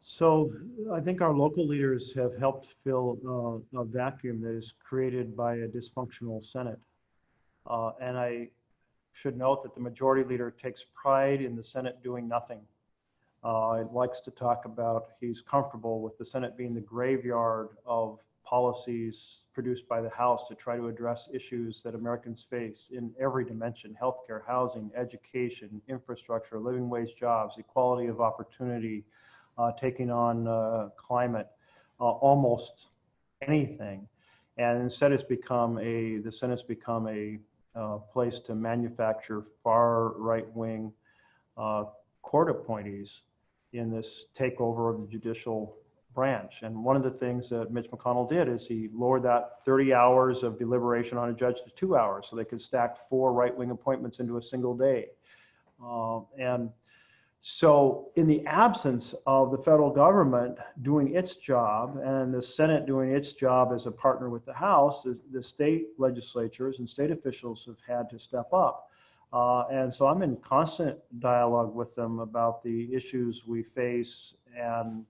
So I think our local leaders have helped fill a vacuum that is created by a dysfunctional Senate. And I should note that the majority leader takes pride in the Senate doing nothing. He likes to talk about he's comfortable with the Senate being the graveyard of policies produced by the House to try to address issues that Americans face in every dimension: healthcare, housing, education, infrastructure, living wage jobs, equality of opportunity, taking on climate, almost anything. And instead the Senate's become a place to manufacture far right-wing court appointees in this takeover of the judicial branch. And one of the things that Mitch McConnell did is he lowered that 30 hours of deliberation on a judge to 2 hours so they could stack 4 right-wing appointments into a single day. And so in the absence of the federal government doing its job and the Senate doing its job as a partner with the House, the state legislatures and state officials have had to step up. And so I'm in constant dialogue with them about the issues we face and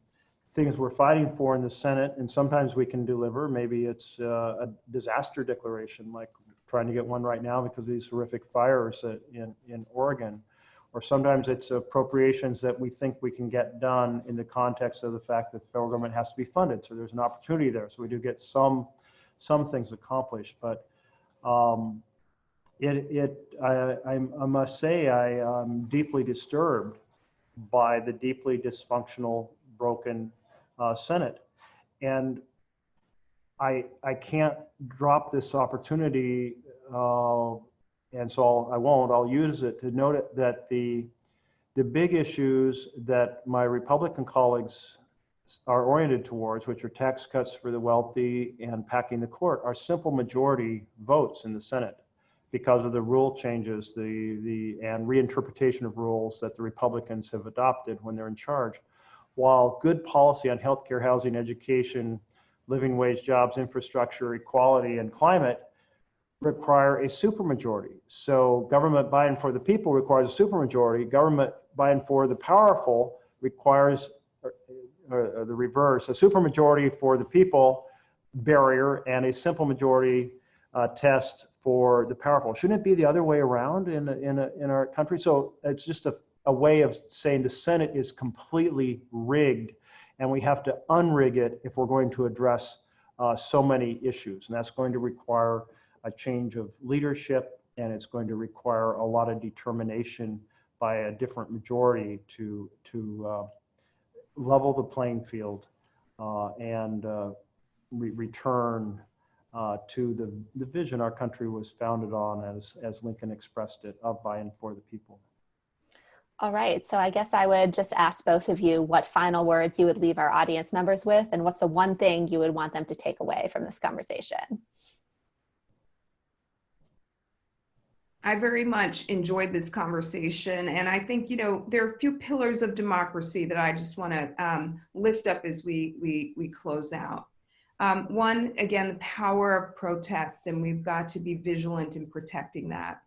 things we're fighting for in the Senate. And sometimes we can deliver. Maybe it's a disaster declaration, like trying to get one right now because of these horrific fires in Oregon. Or sometimes it's appropriations that we think we can get done in the context of the fact that the federal government has to be funded. So there's an opportunity there. So we do get some things accomplished. But I must say I'm deeply disturbed by the deeply dysfunctional, broken Senate. And I can't drop this opportunity, and so I'll use it to note it, that the big issues that my Republican colleagues are oriented towards, which are tax cuts for the wealthy and packing the court, are simple majority votes in the Senate because of the rule changes and reinterpretation of rules that the Republicans have adopted when they're in charge. While good policy on healthcare, housing, education, living wage jobs, infrastructure, equality, and climate require a supermajority. So government buy-in for the people requires a supermajority. Government buy-in for the powerful requires the reverse: a supermajority for the people barrier and a simple majority test for the powerful. Shouldn't it be the other way around in our country? So it's just a way of saying the Senate is completely rigged, and we have to unrig it if we're going to address so many issues. And that's going to require a change of leadership, and it's going to require a lot of determination by a different majority to level the playing field and return to the vision our country was founded on, as Lincoln expressed it, of by and for the people. All right, so I guess I would just ask both of you what final words you would leave our audience members with, and what's the one thing you would want them to take away from this conversation? I very much enjoyed this conversation, and I think, there are a few pillars of democracy that I just want to lift up as we close out. One, again, the power of protest, and we've got to be vigilant in protecting that.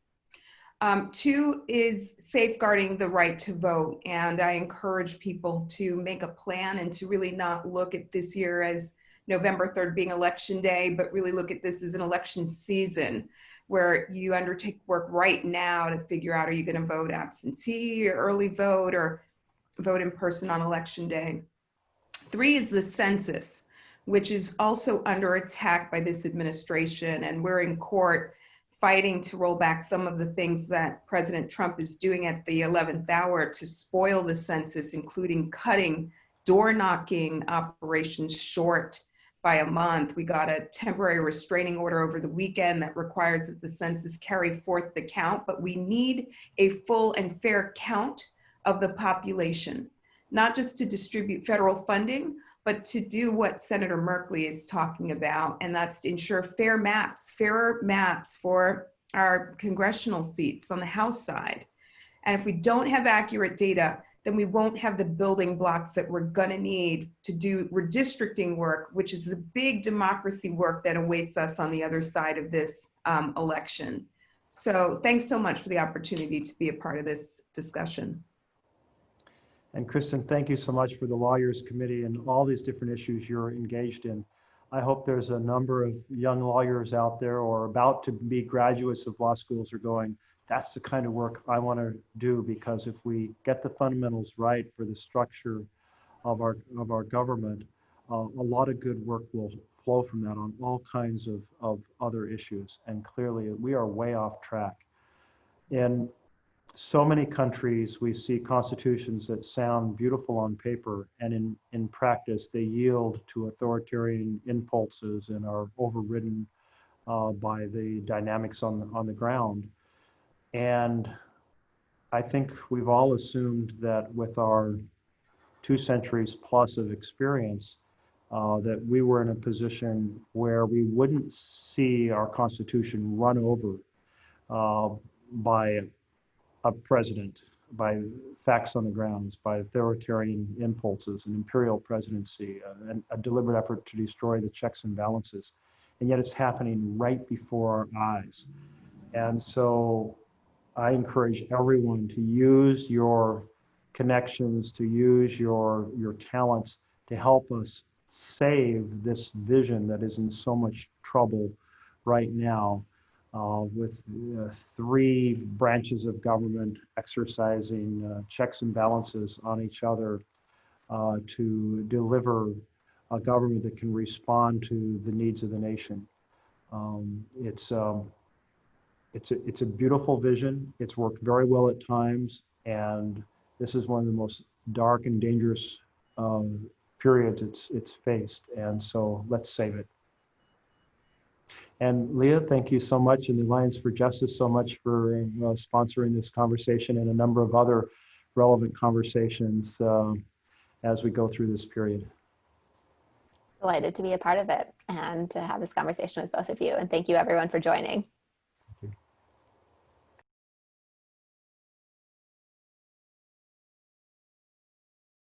2 is safeguarding the right to vote, and I encourage people to make a plan and to really not look at this year as November 3rd being election day, but really look at this as an election season, where you undertake work right now to figure out, are you going to vote absentee or early vote or vote in person on election day? 3 is the census, which is also under attack by this administration. And we're in court fighting to roll back some of the things that President Trump is doing at the 11th hour to spoil the census, including cutting door knocking operations short by a month. We got a temporary restraining order over the weekend that requires that the census carry forth the count, but we need a full and fair count of the population, not just to distribute federal funding, but to do what Senator Merkley is talking about, and that's to ensure fairer maps for our congressional seats on the House side. And if we don't have accurate data, then we won't have the building blocks that we're gonna need to do redistricting work, which is the big democracy work that awaits us on the other side of this election. So thanks so much for the opportunity to be a part of this discussion. And Kristen, thank you so much for the Lawyers Committee and all these different issues you're engaged in. I hope there's a number of young lawyers out there or about to be graduates of law schools are going, that's the kind of work I want to do, because if we get the fundamentals right for the structure of our government, a lot of good work will flow from that on all kinds of other issues. And clearly we are way off track. In so many countries, we see constitutions that sound beautiful on paper, and in practice, they yield to authoritarian impulses and are overridden by the dynamics on the ground. And I think we've all assumed that with our 2 centuries plus of experience, that we were in a position where we wouldn't see our Constitution run over by a president, by facts on the grounds, by authoritarian impulses, an Imperial Presidency, and a deliberate effort to destroy the checks and balances. And yet it's happening right before our eyes. And so I encourage everyone to use your connections, to use your talents to help us save this vision that is in so much trouble right now, with 3 branches of government exercising checks and balances on each other to deliver a government that can respond to the needs of the nation. It's a beautiful vision. It's worked very well at times, and this is one of the most dark and dangerous periods it's faced. And so let's save it. And Leah, thank you so much, and the Alliance for Justice so much for sponsoring this conversation and a number of other relevant conversations as we go through this period. Delighted to be a part of it and to have this conversation with both of you. And thank you everyone for joining.